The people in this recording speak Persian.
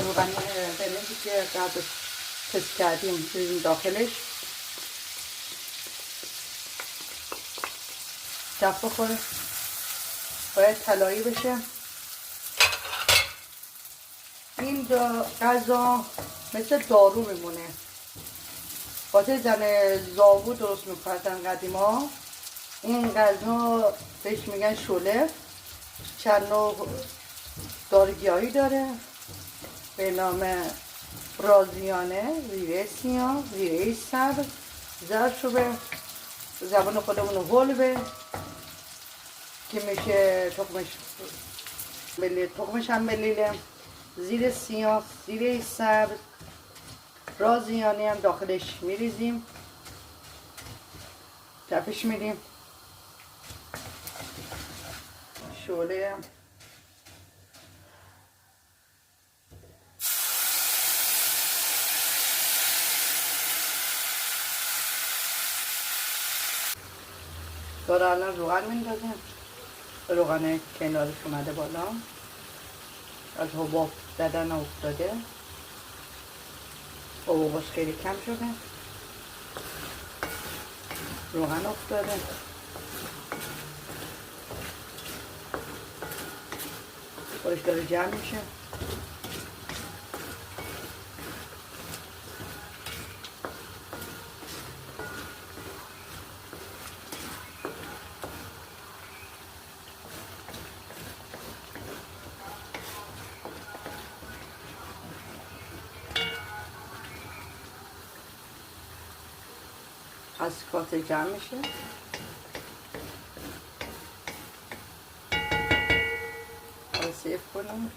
روغن قرمزی که قبل تست کردیم بریزیم داخلش. دفع بخوره، باید طلایی بشه. این غذا مثل دارو میمونه. واسه زن زاوو درست میکردن قدیما. این غذا بهش میگن شله. چند نوع داروگیایی داره به نام رازیانه، زیره سیاه، زیره سبز، زردچوبه، زبان خودمون حلبه که میشه تخمش هم بلیله، زیر سیاه، زیره سبز، رازیانه هم داخلش میریزیم، تپش میدیم. شوله داره الان روغن میندازیم. روغن کنارش اومده بالا، از حباب دادن افتاده، حبابش خیلی کم شده، روغن افتاده. خودش داره جمع میشه. از کاسه جمع میشه. سیف کنم.